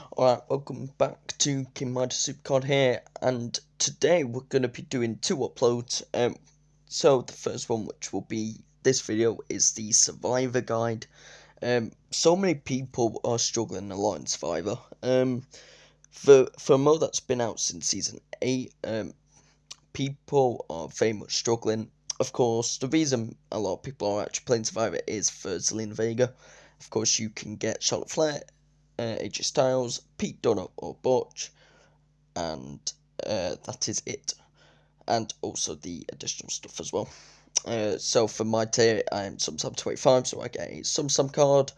Alright, welcome back to King Midas Supercard here, and today we're going to be doing two uploads. So the first one, which will be this video, is the Survivor guide. So many people are struggling a lot in Survivor. For a mode that's been out since season 8, people are very much struggling. Of course, the reason a lot of people are actually playing Survivor is for Zelina Vega. Of course, you can get Charlotte Flair, AJ Styles, Pete Dunne or Butch, and that is it. And also the additional stuff as well. So for my tier, I'm SumSum 25, so I get a SumSum card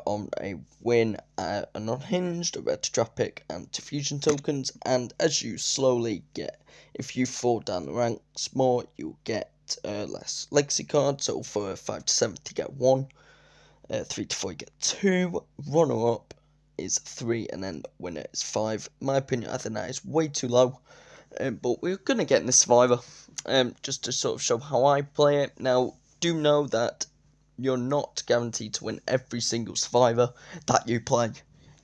on a win, an unhinged, a red trap pick, and two fusion tokens. And as you slowly get, if you fall down the ranks more, you'll get less legacy cards. So for 5 to 7, you get 1. 3 to 4, you get 2. Runner up is 3, and then winner is 5. In my opinion, I think that is way too low. But we're going to get in the Survivor, just to sort of show how I play it. Now, do know that you're not guaranteed to win every single Survivor that you play.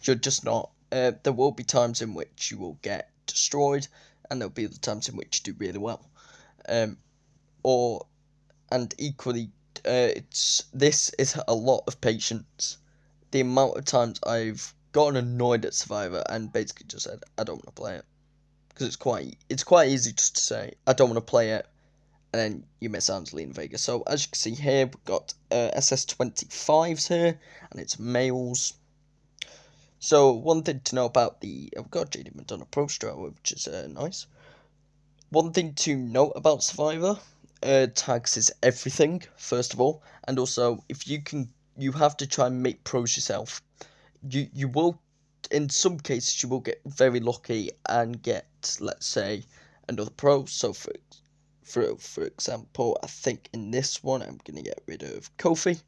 You're just not. There will be times in which you will get destroyed, and there'll be the times in which you do really well. And equally, this is a lot of patience. The amount of times I've gotten annoyed at Survivor and basically just said I don't want to play it, because it's quite easy just to say I don't want to play it, and then you miss out on Zelina Vega. So as you can see here, we've got SS25s here, and it's males. So one thing to know about I've got JD Madonna Pro Strower, which is nice. One thing to note about Survivor, tags is everything, first of all, and also if you have to try and make pros yourself. You will, in some cases, you will get very lucky and get, let's say, another pro. So for example, I think in this one I'm gonna get rid of Kofi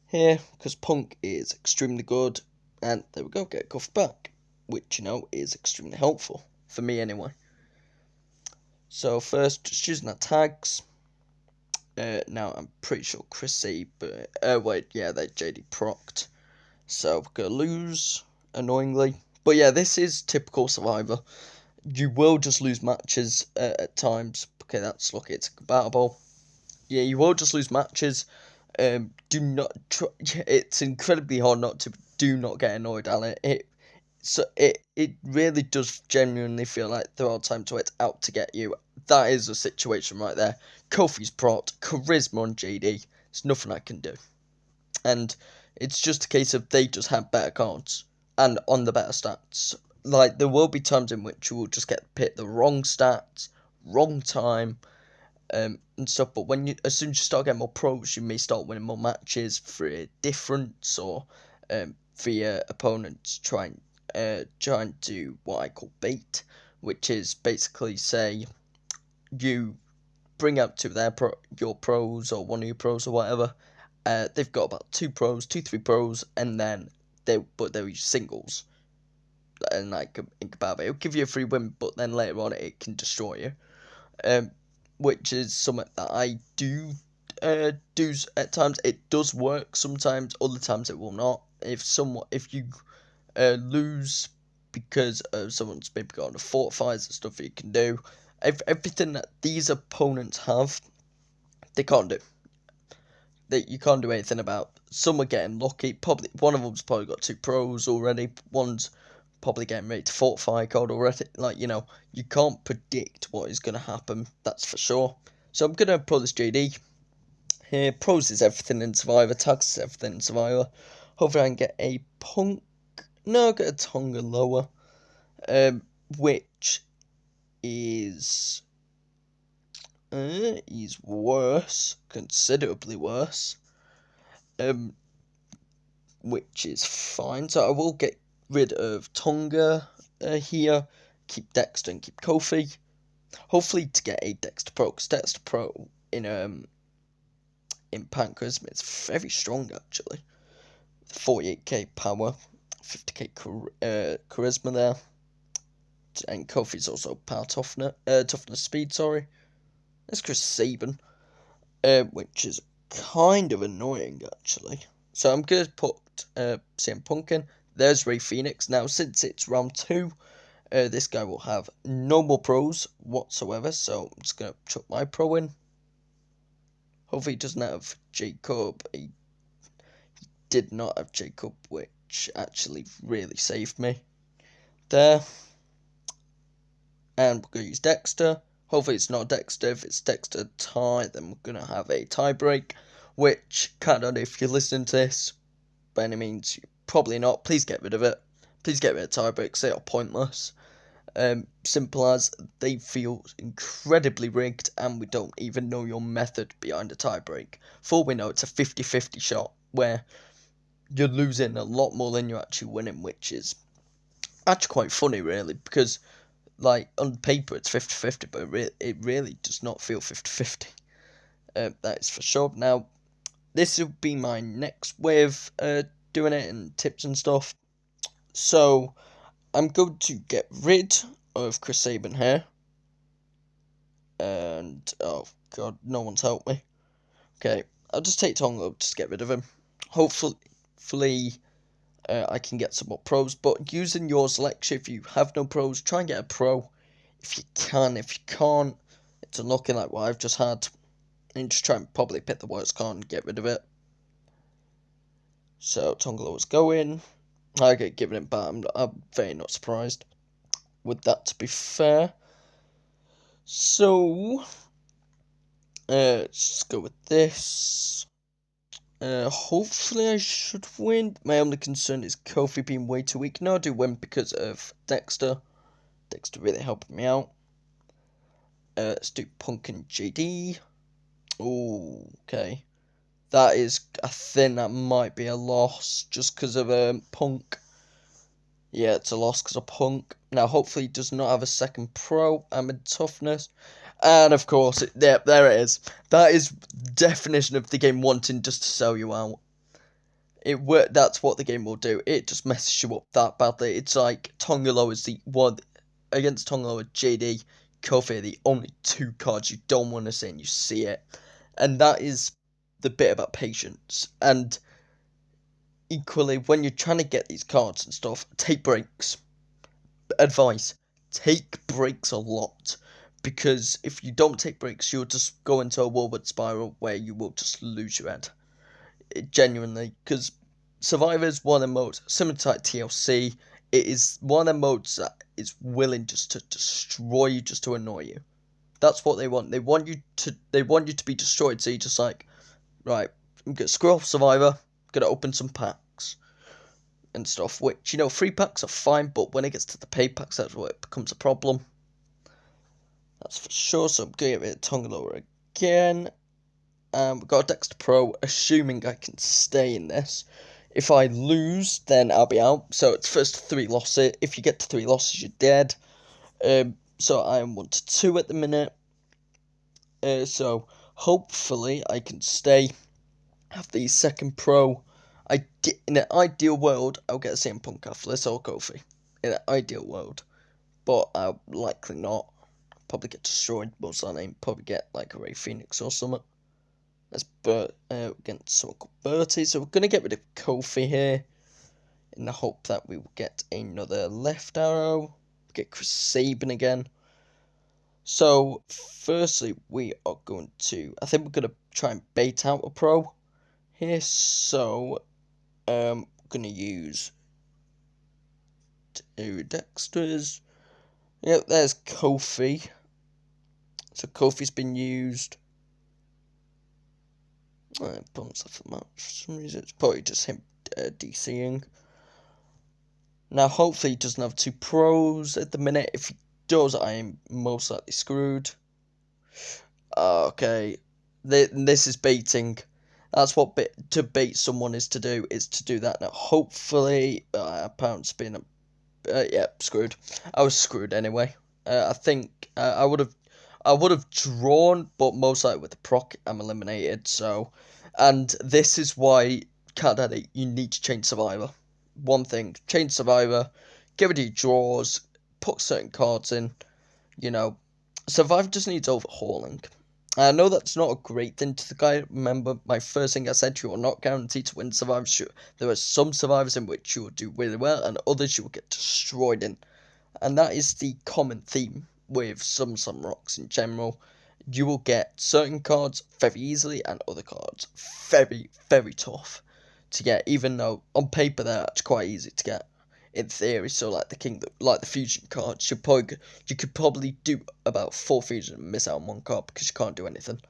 here because Punk is extremely good, and there we go, get Kofi back, which is extremely helpful for me anyway. So first, just using our tags. Now I'm pretty sure Chris Saber. Wait, yeah, they JD procced. So we're gonna lose, annoyingly. But yeah, this is typical Survivor. You will just lose matches at times. Okay, that's lucky. It's compatible. Yeah, you will just lose matches. Do not. It's incredibly hard not to. Do not get annoyed at it. It really does genuinely feel like there are times where it's out to get you. That is a situation right there. Kofi's prot, charisma on JD. There's nothing I can do. And it's just a case of they just have better cards and on the better stats. Like, there will be times in which you will just get picked the wrong stats, wrong time, and stuff. But as soon as you start getting more pros, you may start winning more matches for a difference, or for your opponents trying to do what I call bait, which is basically say you bring out your pros or one of your pros or whatever. They've got about two, three pros, and then they're each singles. And like incompatible, it'll give you a free win, but then later on it can destroy you. Which is something that I do at times. It does work sometimes, other times it will not. If you lose because someone's maybe got a fortifies and stuff you can do, everything that these opponents have, they can't do. You can't do anything about. Some are getting lucky. Probably one of them's probably got two pros already. One's probably getting ready to fortify a card already. Like, you can't predict what is going to happen. That's for sure. So I'm gonna pro this JD here. Pros is everything in Survivor. Tags is everything in Survivor. Hopefully I can get a Punk. No, I'll get a Tonga lower. Which is worse, considerably worse. Which is fine. So I will get rid of Tonga here, keep Dexter and keep Kofi. Hopefully to get a Dexter Pro, because Dexter Pro in Pan Charisma is very strong actually. 48k power, 50k charisma there, and Kofi's also power toughness speed. Sorry, that's Chris Sabin, which is kind of annoying actually. So I'm going to put CM Punk in. there's Ray Phoenix. Now, since it's round 2, this guy will have no more pros whatsoever, so I'm just going to chuck my pro in. Hopefully he doesn't have Jacob. He did not have Jacob, which actually really saved me there. And we're going to use Dexter. Hopefully it's not Dexter. If it's Dexter tie, then we're going to have a tie break, which, Countdown, if you're listening to this, by any means, probably not. Please get rid of it. Please get rid of tie breaks. They are pointless. Simple as they feel incredibly rigged, and we don't even know your method behind a tie break. For all we know, it's a 50-50 shot where you're losing a lot more than you're actually winning, which is actually quite funny, really, because, like, on paper it's 50-50, but it really does not feel 50-50. That is for sure. Now, this will be my next way of doing it and tips and stuff. So, I'm going to get rid of Chris Sabin here. And, oh god, no one's helped me. Okay, I'll just take Tongo, just get rid of him. Hopefully, I can get some more pros. But using your selection, if you have no pros, try and get a pro. If you can, if you can't, it's unlucky like what I've just had. And just try and probably pick the worst card and get rid of it. So, Tongolo is going. I get given it back. I'm very not surprised with that, to be fair. So, let's just go with this. Hopefully I should win. My only concern is Kofi being way too weak. No, I do win because of Dexter. Dexter really helping me out. Let's do Punk and JD. Oh, okay. That is, I think that might be a loss just because of Punk. Yeah, it's a loss because of Punk. Now, hopefully he does not have a second pro. I'm in toughness. And, of course, there it is. That is definition of the game wanting just to sell you out. That's what the game will do. It just messes you up that badly. It's like Tongolo is the one against Tongolo and JD. Kofi are the only 2 cards you don't want to see, and you see it. And that is the bit about patience. And equally, when you're trying to get these cards and stuff, take breaks. Advice, take breaks a lot. Because if you don't take breaks, you'll just go into a Woolworth spiral where you will just lose your head. Genuinely. Because Survivor is one of the modes, similar to like TLC, it is one of the modes that is willing just to destroy you, just to annoy you. That's what they want. They want you to be destroyed. So you're just like, right, I'm gonna screw off Survivor. I'm gonna open some packs and stuff. Which, free packs are fine, but when it gets to the pay packs, that's where it becomes a problem. That's for sure. So I'm gonna get rid of Tongaloa again. We've got a Dexter Pro, assuming I can stay in this. If I lose, then I'll be out. So it's first 3 losses. If you get to 3 losses, you're dead. So I am 1-2 at the minute. So hopefully I can stay. Have the second pro. In an ideal world, I'll get a CM Punk after this or Kofi. In an ideal world. But I'll likely not. Probably get destroyed most of the time. Probably get like a Ray Phoenix or something. Let's against someone called Bertie. So we're going to get rid of Kofi here. In the hope that we will get another left arrow. Get Chris Sabin again. So, firstly, we are going to... I think we're going to try and bait out a pro here. So, I'm going to use 2 Dexters. Yep, there's Kofi. So, Kofi's been used. Bumps off the match for some reason. It's probably just him DCing. Now, hopefully he doesn't have 2 pros at the minute. If he does, I am most likely screwed. Okay. This is baiting. That's what to bait someone is to do that. Now, hopefully, apparently being yeah, screwed. I was screwed anyway. I think I would have drawn, but most likely with the proc, I'm eliminated. So, and this is why Cat Daddy, you need to change Survivor. One thing, change Survivor, get rid of your draws, put certain cards in. Survivor just needs overhauling. I know that's not a great thing to the guy. Remember, my first thing I said, you are not guaranteed to win Survivor. There are some survivors in which you will do really well, and others you will get destroyed in. And that is the common theme with some rocks in general. You will get certain cards very easily, and other cards very, very tough to get, even though on paper they're actually quite easy to get in theory. So like the fusion cards, you could probably do about 4 fusion and miss out on 1 card because you can't do anything.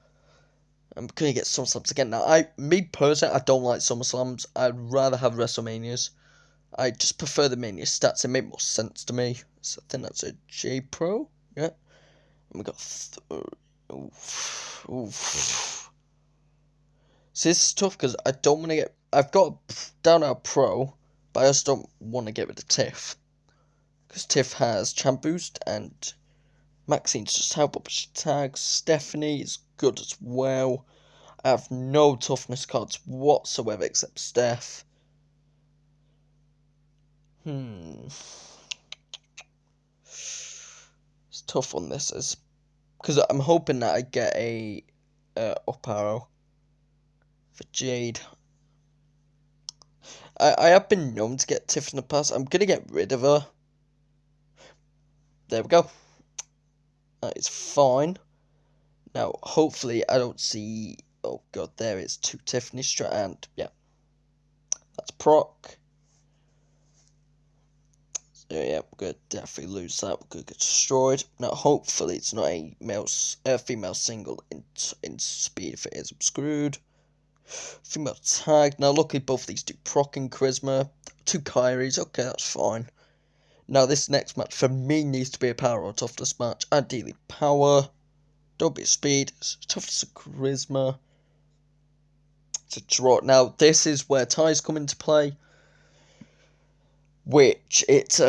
I'm gonna get SummerSlams again. Now, me personally, I don't like SummerSlams. I'd rather have WrestleManias. I just prefer the Mania stats. They make more sense to me. So I think that's a J Pro. Yeah. And we got. Oof. See, this is tough because I don't want to get. I've got down our Pro, but I also don't want to get rid of Tiff. Because Tiff has Champ Boost and Maxine's just help up. She tags. Stephanie is good as well. I have no toughness cards whatsoever except Steph. It's tough on this, is because I'm hoping that I get a up arrow for Jade. I have been known to get Tiff in the past. I'm gonna get rid of her. There we go. That is fine. Now, hopefully, I don't see. Oh god, there is 2 Tiffany and yeah, that's proc. So yeah, we're gonna definitely lose that. We're gonna get destroyed. Now, hopefully, it's not a female single in speed. If it is, I'm screwed. Female tag. Now, luckily, both of these do proc and charisma. 2 Kairis. Okay, that's fine. Now, this next match for me needs to be a power or toughness match. Ideally, power. Don't be speed. Toughness and charisma. It's a draw. Now, this is where ties come into play. Which, it's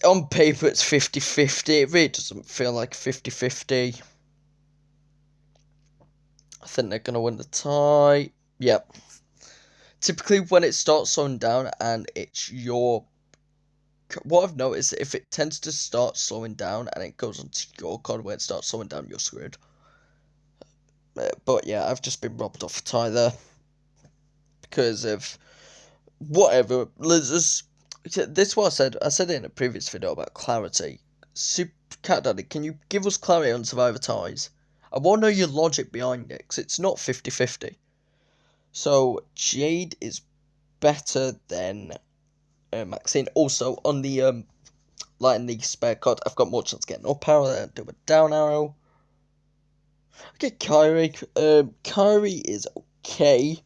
on paper, it's 50-50. It really doesn't feel like 50-50. I think they're going to win the tie. Yep. Typically, when it starts slowing down and it's your... What I've noticed, if it tends to start slowing down and it goes onto your card where it starts slowing down, you're screwed. But yeah, I've just been robbed off a tie there. Because of... Whatever. This is what I said. I said it in a previous video about clarity. Super Cat Daddy, can you give us clarity on Survivor ties? I want to know your logic behind it, because it's not 50-50. So, Jade is better than Maxine. Also, on the, like in the spare card, I've got more chance of getting up arrow than I do a down arrow. I get Kyrie. Kyrie is okay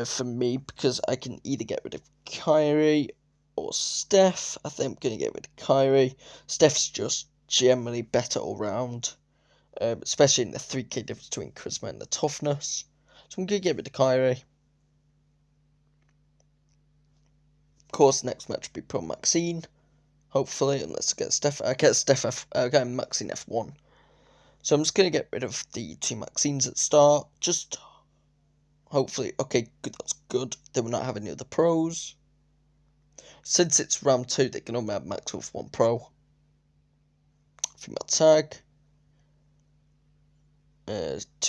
for me, because I can either get rid of Kyrie or Steph. I think I'm going to get rid of Kyrie. Steph's just generally better all round, especially in the 3k difference between charisma and the toughness. So I'm going to get rid of Kyrie. Of course, next match will be Pro Maxine. Hopefully, unless I get Steph. I get Steph I get Maxine F1. So I'm just going to get rid of the 2 Maxines at the start. Just hopefully. Okay, good. That's good. They will not have any other pros. Since it's round 2, they can only have max with 1 pro. Female tag. 2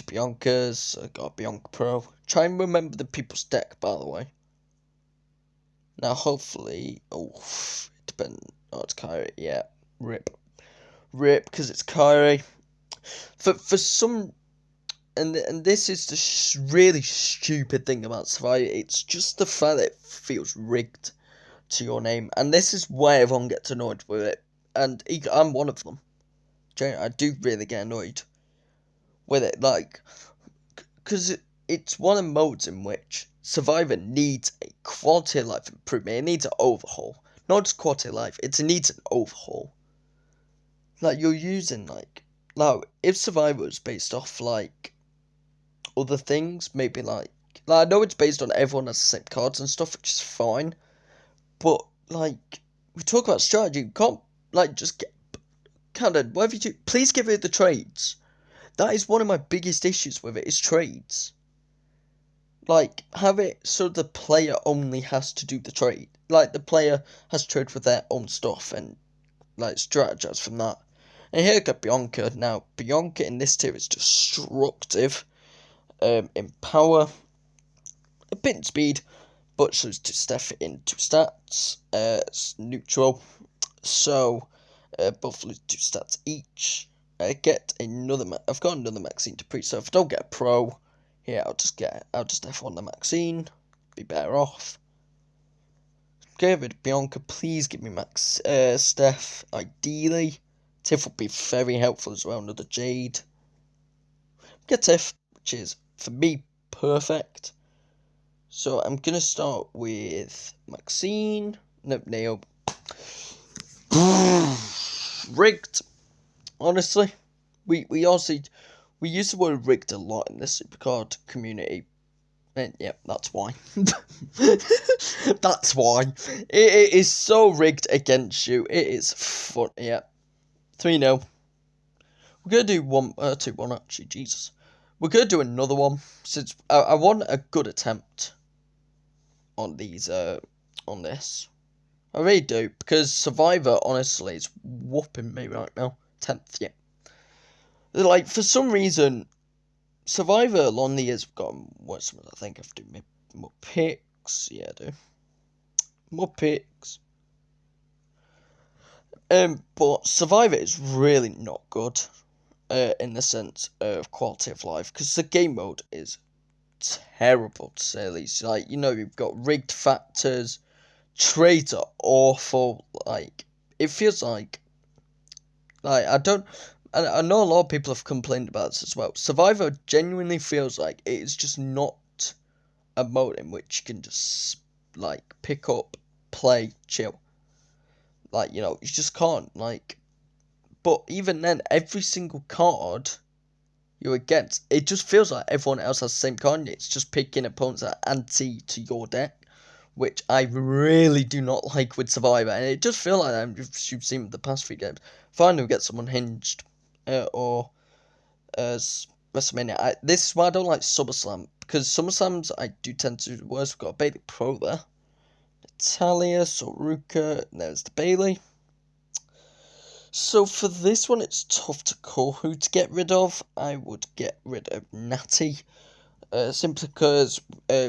Biancas. I got a Bianca pro. Try and remember the people's deck, by the way. Now, hopefully. Oh, it depends. Oh, it's Kyrie. Yeah, rip, because it's Kyrie. For some, and this is the really stupid thing about Survivor. It's just the fact that it feels rigged to your name, and this is why everyone gets annoyed with it. And I'm one of them. I do really get annoyed with it, like, because it's one of the modes in which Survivor needs a quality of life improvement. It needs an overhaul. Not just quality of life, it needs an overhaul. Like, you're using, like, if Survivor was based off, like, other things, maybe, like, I know it's based on everyone has the same cards and stuff, which is fine, but, like, we talk about strategy, you can't, like, just get, Canada, whatever you do, please give it the trades. That is one of my biggest issues with it, is trades. Like, have it so the player only has to do the trade. Like, the player has to trade for their own stuff and, like, strategize from that. And here I got Bianca. Now, Bianca in this tier is destructive. In power, a bit in speed, but she's to Steph in 2 stats. It's neutral. So, both lose 2 stats each. I've got another Maxine to pre, so if I don't get a pro, here I'll just F1 the Maxine. Be better off. Get rid of Bianca, please give me Steph, ideally. Tiff would be very helpful as well, another Jade. Get Tiff, which is, for me, perfect. So I'm going to start with Maxine. Nope, Naomi. Rigged. Honestly, we use the word rigged a lot in the Supercard community. And yeah, that's why. That's why. It is so rigged against you. It is fun. Yeah. 3-0. We're going to do 2-1 actually, Jesus. We're going to do another one, since I want a good attempt on these, on this. I really do, because Survivor, honestly, is whooping me right now. 10th, yeah. Like, for some reason, Survivor along the years have gotten worse. I think I have to do more picks. Yeah, I do. More picks. But Survivor is really not good. In the sense of quality of life, because the game mode is terrible to say the least. Like, you've got rigged factors, trades are awful. Like, it feels like I know a lot of people have complained about this as well. Survivor genuinely feels like it is just not a mode in which you can just like pick up, play, chill. Like, you just can't, like. But even then, every single card you're against, it just feels like everyone else has the same card. It's just picking opponents that are anti to your deck, which I really do not like with Survivor. And it just feels like that you've seen with the past 3 games. Finally, we get someone hinged, or WrestleMania. This is why I don't like SummerSlam, because SummerSlams I do tend to do worse. We've got a Bayley Pro there. Natalia, Soruka, and there's the Bayley. So for this one, it's tough to call who to get rid of. I would get rid of Natty, simply because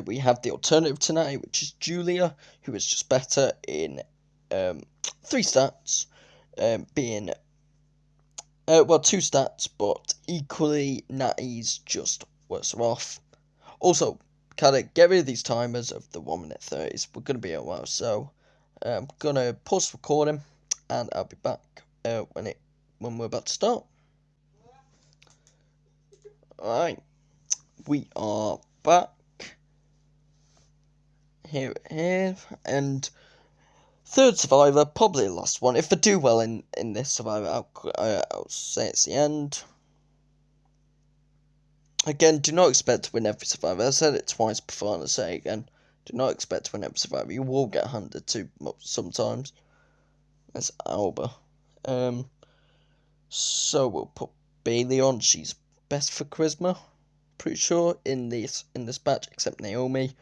we have the alternative to Natty, which is Julia, who is just better in 3 stats, being 2 stats, but equally Natty's just worse off. Also, kind of get rid of these timers of the 1 minute 30s. We're going to be a while, so I'm going to pause recording, and I'll be back when we're about to start. Alright, we are back here, and 3rd Survivor, probably the last one. If I do well in this Survivor, I'll say it's the end. Again, do not expect to win every Survivor. I said it twice before, and I say it again. Do not expect to win every Survivor. You will get handed to sometimes. That's Alba. So we'll put Bayley on. She's best for charisma, pretty sure, in this batch, except Naomi.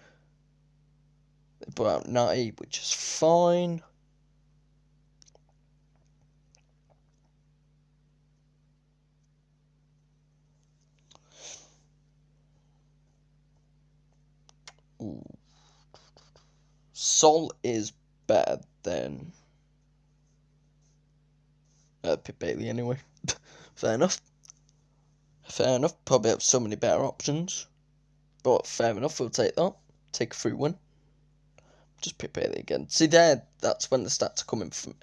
They put out Natty, which is fine. Ooh. Sol is better than Pip Bayley anyway. Fair enough. Probably have so many better options. But fair enough, we'll take that. Take a free win. Just Pip Bayley again. See there, that's when the stats are coming from,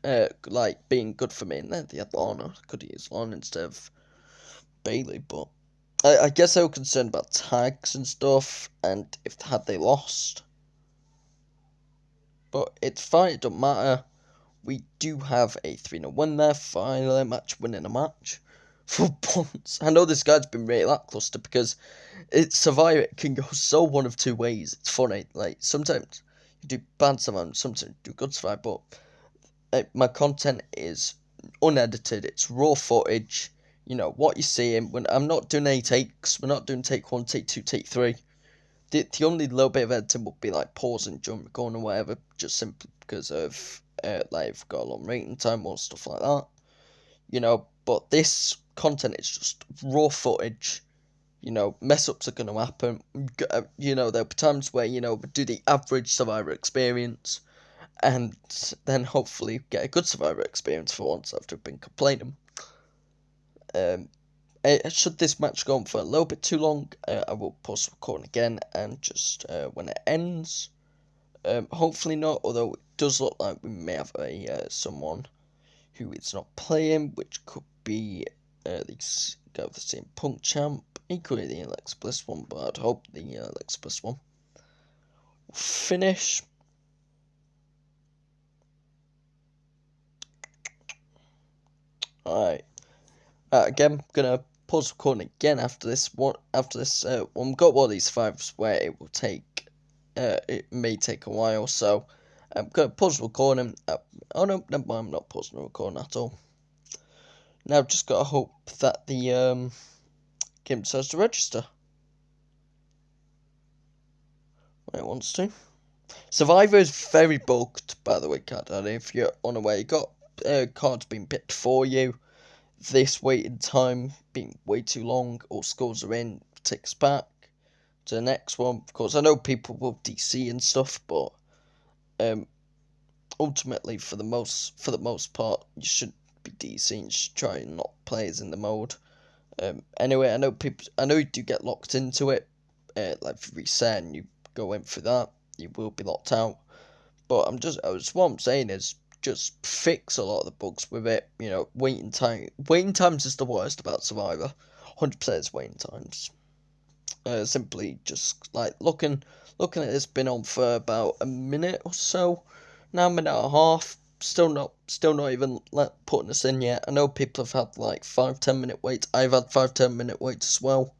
like, being good for me. And then the other Lana. I could have used Lana instead of Bayley, but I guess they were concerned about tags and stuff, and had they lost. But it's fine, it don't matter. We do have a 3-0 win there, finally, match winning a match. For once. I know this guy's been really lackluster because it's Survivor, it can go so one of 2 ways. It's funny, like, sometimes you do bad Survivor, sometimes you do good Survivor, but my content is unedited, it's raw footage, what you're seeing. When I'm not doing any takes, we're not doing take 1, take 2, take 3. The only little bit of editing will be like pausing, jump, recording, or whatever, just simply because of like, I've got a long rating time or stuff like that. but this content is just raw footage. Mess ups are going to happen. There'll be times where, we do the average Survivor experience and then hopefully get a good Survivor experience for once after I've been complaining. Should this match go on for a little bit too long, I will pause the recording again and just when it ends. Hopefully not, although it does look like we may have someone who is not playing, which could be the CM Punk champ, equally the Alexa Bliss one, but I'd hope the Alexa Bliss one will finish. Alright. Again, gonna pause recording again after this one. We've got one of these survivors where it will take, it may take a while, so I'm gonna pause recording. Oh no, never mind, I'm not pausing the recording at all. Now just gotta hope that the game decides to register. When it wants to. Survivor is very bulked, by the way, Card. And if you're unaware, you got cards being picked for you. This waiting time being way too long, all scores are in, ticks back to the next one. Of course, I know people will DC and stuff, but ultimately, for the most part, you should be DCing. You should try and not play as in the mode. Anyway, I know you do get locked into it. Like if you reset and you go in for that, you will be locked out. But what I'm saying is, just fix a lot of the bugs with it. Waiting times is the worst about Survivor. 100% is waiting times. Simply just like looking at this, been on for about a minute or so. Now, a minute and a half. Still not even putting us in yet. I know people have had like 5-10 minute waits. I've had 5-10 minute waits as well.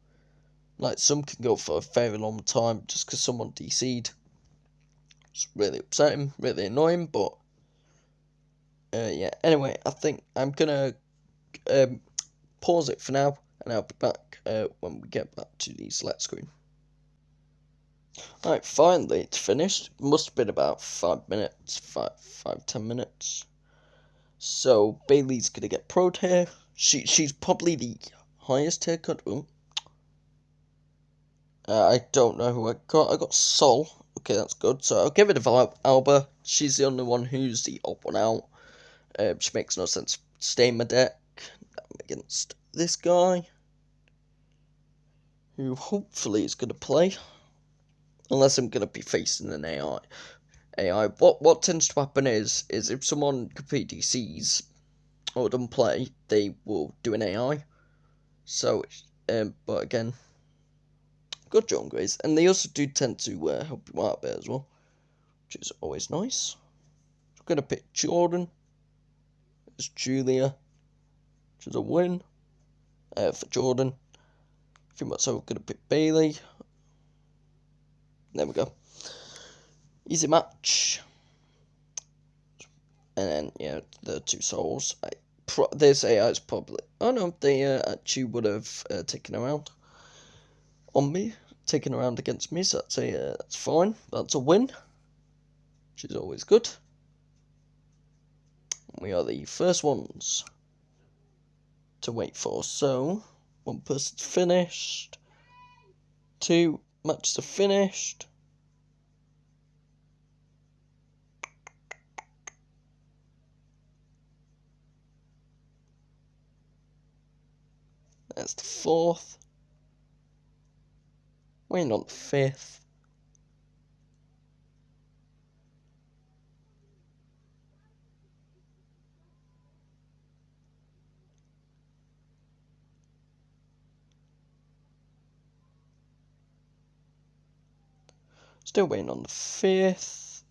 Like some can go for a very long time just because someone DC'd. It's really upsetting, really annoying, but yeah. Anyway, I think I'm gonna pause it for now, and I'll be back when we get back to the select screen. Alright, finally it's finished. It must have been about 5 minutes, 10 minutes. So Bayley's gonna get pro'd here. She's probably the highest haircut. I don't know who I got. I got Sol. Okay, that's good. So I'll give it to Alba. She's the only one who's the odd one out. She makes no sense staying my deck against this guy, who hopefully is going to play, unless I'm going to be facing an AI. What tends to happen is if someone completely sees or doesn't play, they will do an AI. So, but again, good John Grace, and they also do tend to help you out a bit as well, which is always nice. I'm going to pick Jordan as Julia, which is a win for Jordan. I think that's how we're going to pick Bayley. There we go. Easy match. And then, yeah, the two souls. This AI is probably... Oh no, they actually would have taken around on me. Taken around against me, so that's fine. That's a win, which is always good. We are the first ones to wait for. So, one person's finished. 2 matches are finished. That's the 4th. Waiting on the 5th. Still waiting on the 5th.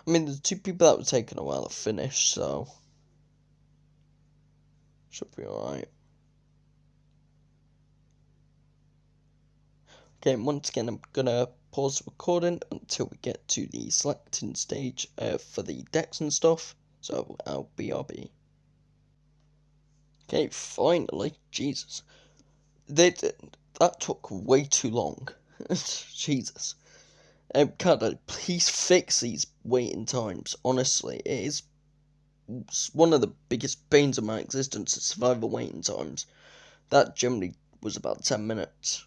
I mean, the 2 people that were taking a while have finished, so should be alright. Okay, once again, I'm gonna pause the recording until we get to the selecting stage for the decks and stuff. So I'll BRB. Okay, finally, Jesus. That took way too long. Jesus. Canada, please fix these waiting times. Honestly, it is one of the biggest pains of my existence is survival waiting times. That generally was about 10 minutes.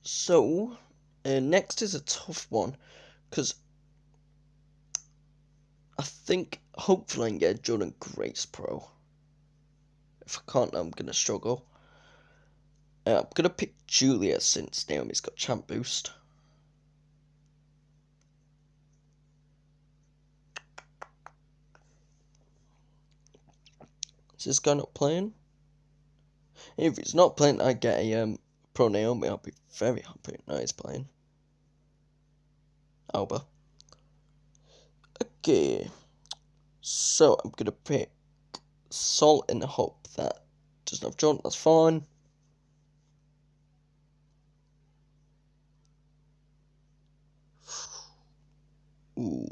So, next is a tough one, because I think hopefully I can get Jordan Grace Pro. If I can't, I'm going to struggle. I'm going to pick Julia since Naomi's got champ boost. Is this guy not playing? If he's not playing, I get a Pro Naomi. I'll be very happy. No, he's playing. Alba. Okay. So, I'm going to pick Salt in the hope that doesn't have Jordan. That's fine. Ooh.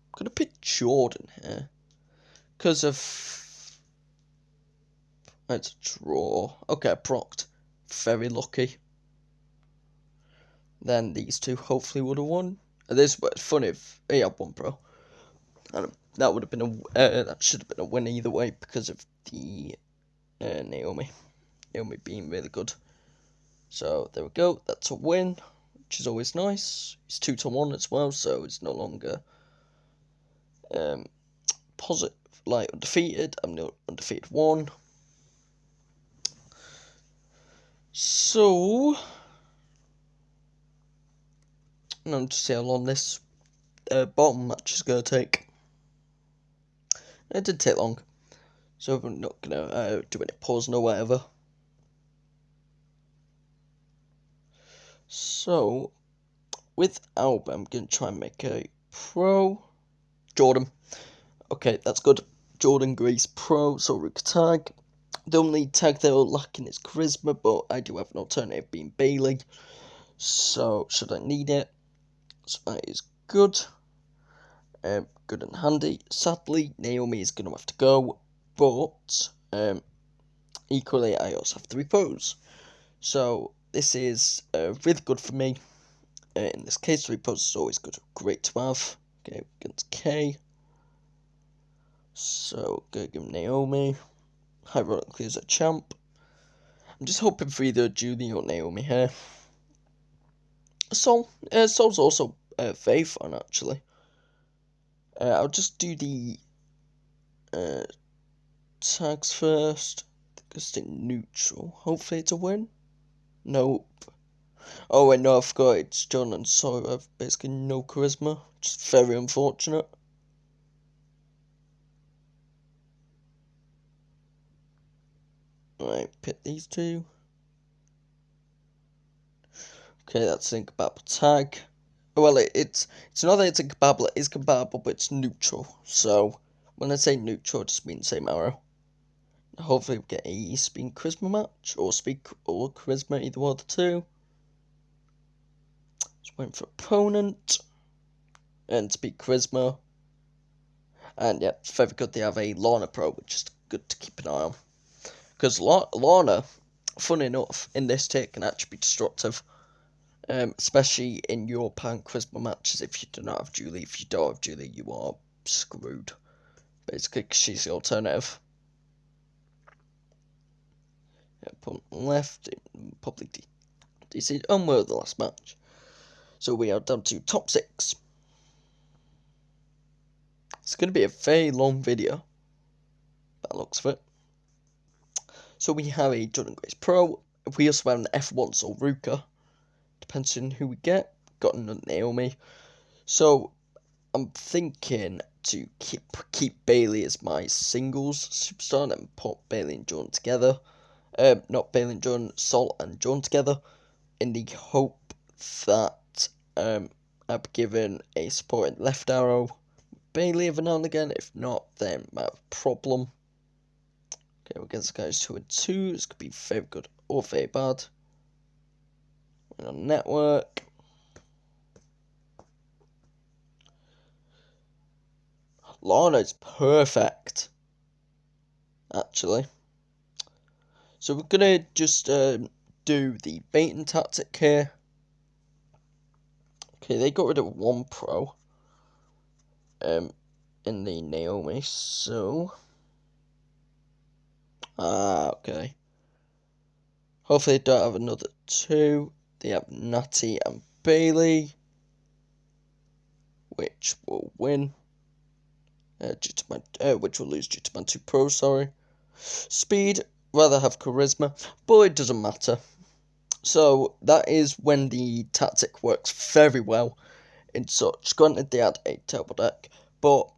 I'm going to pick Jordan here. Because of... It's a draw. Okay, procced. Very lucky. Then these two hopefully would have won. This was funny if he had one pro. And that would have been that should have been a win either way because of the Naomi being really good. So there we go. That's a win, which is always nice. It's 2-1 as well, so it's no longer positive, like undefeated. I'm not undefeated 1. So, I'm to see how long this bottom match is going to take. It did take long, so I'm not going to do any pausing or whatever. So, with Alba, I'm going to try and make a pro. Jordan. Okay, that's good. Jordan Grace Pro, so Rook tag. The only tag they're lacking is Charisma, but I do have an alternative being Bailey. So, should I need it? So that is good. Good and handy. Sadly, Naomi is going to have to go, but equally, I also have 3 pros. So, this is really good for me. In this case, 3 pros is always good. Great to have. Okay, against K. So, gonna give Naomi. Ironically, as a champ. I'm just hoping for either Julie or Naomi here. Sol's also very fun, actually. I'll just do the tags first. Just in neutral. Hopefully it's a win. Nope. Oh wait, no, I forgot it's John and so I've basically no charisma. Just very unfortunate. Right, pick these 2. Okay, that's incompatible tag. Well, it's not that it's incompatible, it is compatible, but it's neutral. So, when I say neutral, it just means same arrow. Hopefully we get a Speed Charisma match, or Speed or Charisma, either one of the 2. Just waiting for opponent. And Speed Charisma. And yeah, it's very good they have a Lana Pro, which is good to keep an eye on. Because Lana, funny enough, in this tier can actually be destructive. Especially in your Pan Charisma matches if you do not have Julie. If you don't have Julie, you are screwed. Basically, because she's the alternative. Opponent left, probably DC. And we're the last match. So we are down to top 6. It's going to be a very long video. That looks of it. So we have a Jordan Grace Pro. We also have an F1 Sol Ruka. Depends on who we get. Got another Naomi. So I'm thinking to keep Bailey as my singles superstar and put Bailey and Jordan together. Not Bailey and Jordan, Salt and Jordan together. In the hope that I've given a supporting left arrow Bailey every now and again. If not, then I have a problem. Okay, we're against guys 2 and 2. This could be very good or very bad. We're on network. Lana is perfect, actually. So we're gonna just do the baiting tactic here. Okay, they got rid of one pro in the Naomi, so okay. Hopefully they don't have another two. They have Natty and Bailey, which will win. Which will lose due to my 2 pros, sorry. Speed, rather have charisma, but it doesn't matter. So that is when the tactic works very well in such. Granted, they had a turbo deck, but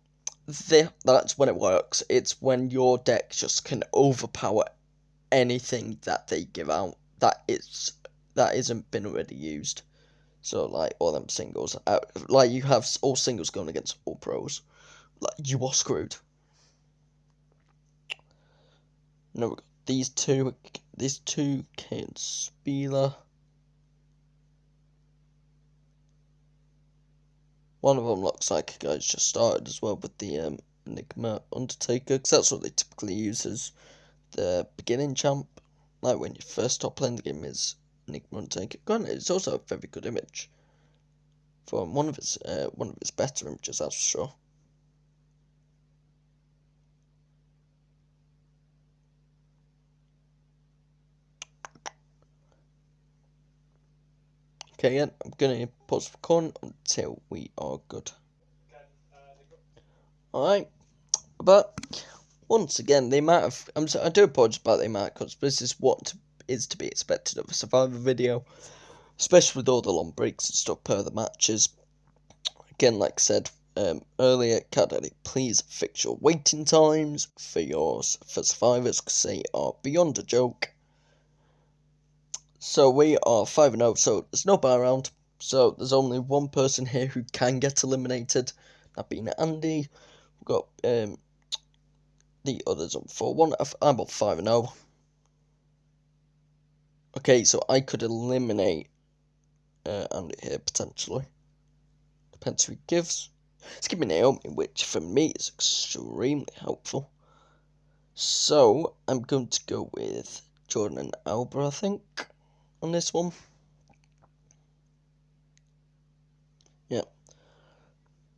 that's when it works. It's when your deck just can overpower anything that they give out that isn't been already used. So like all them singles, like you have all singles going against all pros. Like, you are screwed. No, we got these two Kane Spieler. One of them looks like a guy's just started as well with the Enigma Undertaker, because that's what they typically use as the beginning champ. Like when you first start playing the game is Enigma Undertaker. Granted, it's also a very good image. From one of his better images, that's for sure. Okay, yeah, I'm gonna pause the recording until we are good. Alright, but once again, the amount of I do apologise about the amount of cuts, but this is what is to be expected of a Survivor video, especially with all the long breaks and stuff per the matches. Again, like I said earlier, Cat Daddy, please fix your waiting times for Survivors, because they are beyond a joke. So we are 5-0, so there's no buy around. So there's only one person here who can get eliminated, that being Andy. We've got the others on 4-1. I'm on 5-0. Okay, so I could eliminate Andy here potentially. Depends who he gives. Let's give me Naomi, which for me is extremely helpful. So I'm going to go with Jordan and Alba, I think, on this one. Yeah.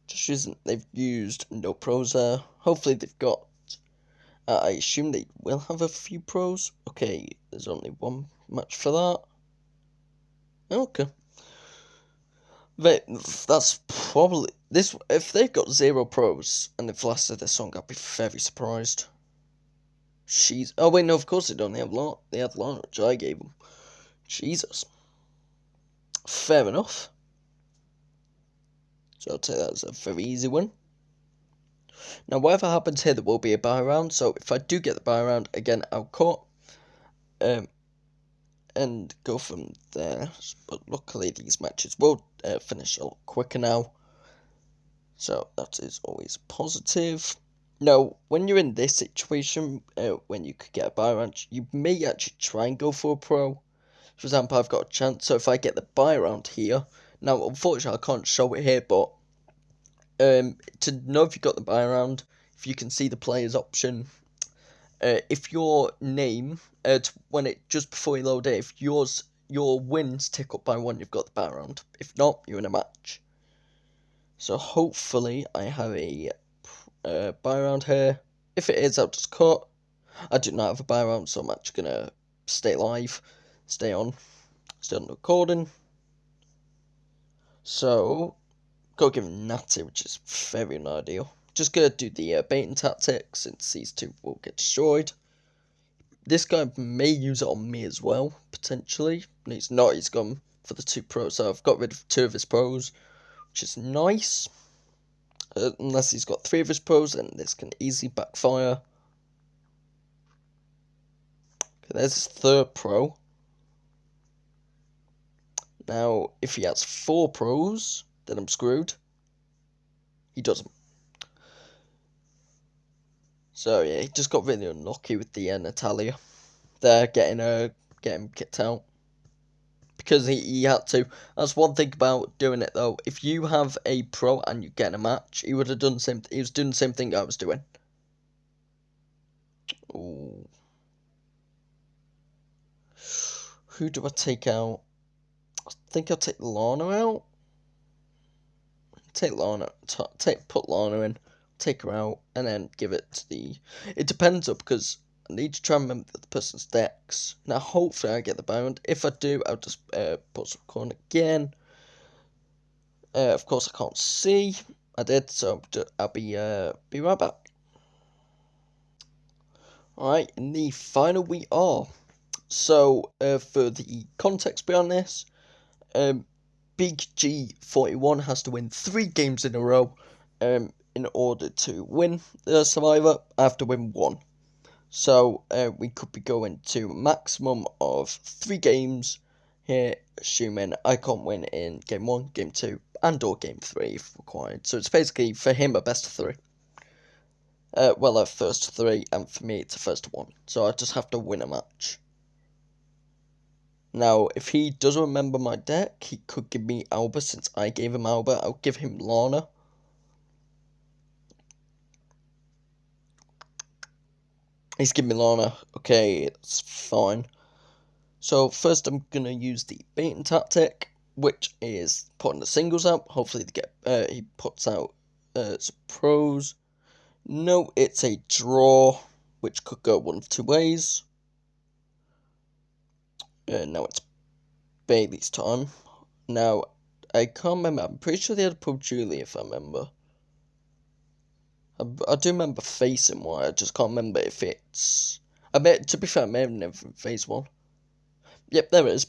Just using, they've used no pros there. Hopefully they've got, I assume they will have a few pros. Okay, there's only one match for that. Okay. That's probably, this, if they've got 0 pros and they've lasted this long, I'd be very surprised. Oh wait, no, of course they don't. They have Lana, which I gave them. Jesus. Fair enough. So I'll take that as a very easy win. Now, whatever happens here, there will be a buy round. So if I do get the buy round, again, I'll cut and go from there. But luckily, these matches will finish a lot quicker now. So that is always positive. Now, when you're in this situation, when you could get a buy round, you may actually try and go for a pro. For example, I've got a chance, so if I get the buy round here, now unfortunately I can't show it here, but to know if you got the buy round, if you can see the players option, if your name, when it just before you load it, if your wins tick up by 1, you've got the buy round. If not, you're in a match. So hopefully I have a buy round here. If it is, I'll just cut. I do not have a buy round, so I'm actually gonna stay live, stay on recording. So, go give Natty, which is very unideal. Just gonna do the baiting tactic, since these two will get destroyed. This guy may use it on me as well, potentially. But he's not, he's gone for the 2 pros, so I've got rid of 2 of his pros, which is nice. Unless he's got 3 of his pros, then this can easily backfire. Okay, there's his 3rd pro. Now, if he has 4 pros, then I'm screwed. He doesn't. So yeah, he just got really unlucky with the Natalia. They're getting kicked out. Because he had to. That's one thing about doing it though. If you have a pro and you get in a match, he would have done the same. He was doing the same thing I was doing. Ooh. Who do I take out? I think I'll take Lana out. Take Lana, put Lana in, take her out, and then give it to the. It depends up because I need to try and remember the person's decks. Now, hopefully, I get the bound. If I do, I'll just pause record again. Of course, I can't see. I did, so I'll be right back. Alright, in the final we are. So, for the context behind this, Big G41 has to win 3 games in a row in order to win the Survivor. I have to win 1. So, we could be going to a maximum of 3 games here, assuming I can't win in Game 1, Game 2, and or Game 3 if required. So, it's basically, for him, a best of 3. Well, a first 3, and for me, it's a first 1. So, I just have to win a match. Now, if he doesn't remember my deck, he could give me Alba. Since I gave him Alba, I'll give him Lana. He's giving me Lana. Okay, it's fine. So, first I'm going to use the baiting tactic, which is putting the singles out. Hopefully, he puts out some pros. No, it's a draw, which could go one of 2 ways. Now it's Bailey's time. Now, I can't remember. I'm pretty sure they had Pro Julie, if I remember. I do remember facing one. I just can't remember if it's. To be fair, I may have never faced one. Yep, there it is.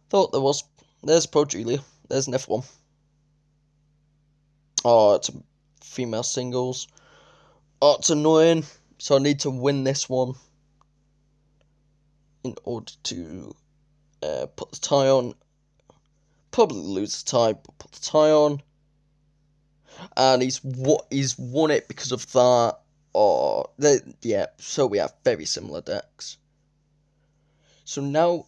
Thought there was. There's Pro Julia. There's an F1. Oh, it's a female singles. Oh, it's annoying. So I need to win this one in order to put the tie on. Probably lose the tie, but put the tie on. And he's won it because of that. Oh, yeah. So we have very similar decks. So now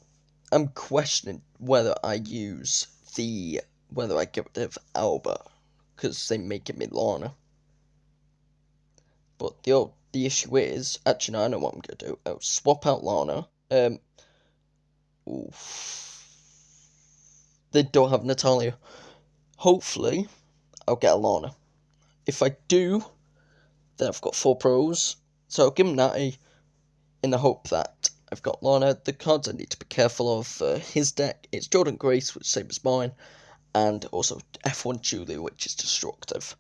I'm questioning whether I get rid of Alba, because they make it Lana. But the issue is, actually, no, I know what I'm gonna do. I'll swap out Lana. They don't have Natalia. Hopefully, I'll get a Lana. If I do, then I've got 4 pros. So I'll give him Natty in the hope that I've got Lana. The cards I need to be careful of for his deck, it's Jordan Grace, which is same as mine, and also F1 Julie, which is destructive.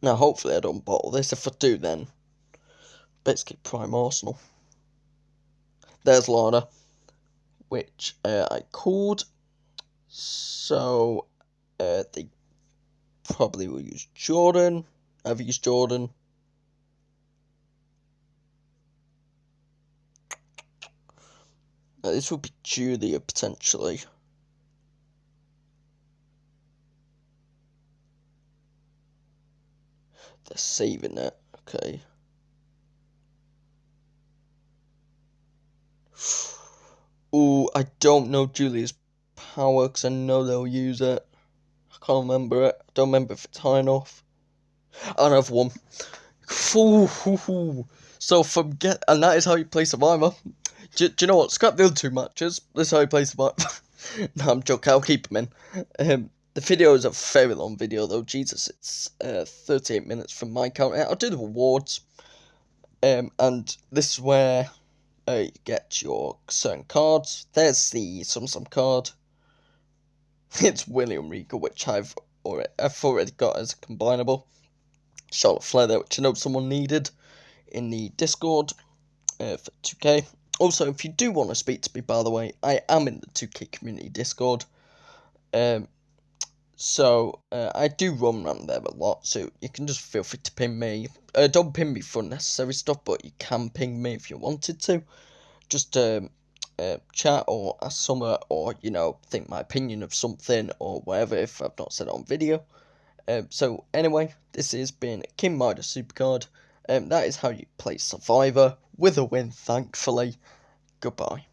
Now, hopefully I don't bottle this. If I do, then basically Prime Arsenal. There's Lana, which I called. So, they probably will use Jordan. I've used Jordan. This would be Julia, potentially. They're saving it. Okay. Ooh, I don't know Julia's power, because I know they'll use it. I can't remember it. I don't remember if it's high enough. And I've won. So and that is how you play Survivor. Do you know what? Scrap the other 2 matches. This is how you play Survivor. No, I'm joking. I'll keep them in. The video is a very long video, though. Jesus, it's 38 minutes from my count. I'll do the rewards. And this is where you get your certain cards. There's the Sum card. It's William Regal, which I've already got as a combinable. Charlotte Flair there, which I know someone needed in the Discord for 2K. Also, if you do want to speak to me, by the way, I am in the 2K community Discord. So I do roam around there a lot, so you can just feel free to ping me. Don't ping me for unnecessary stuff, but you can ping me if you wanted to. Just chat or ask somewhere, or, think my opinion of something, or whatever, if I've not said it on video. So anyway, this has been King Midas Supercard. That is how you play Survivor with a win, thankfully. Goodbye.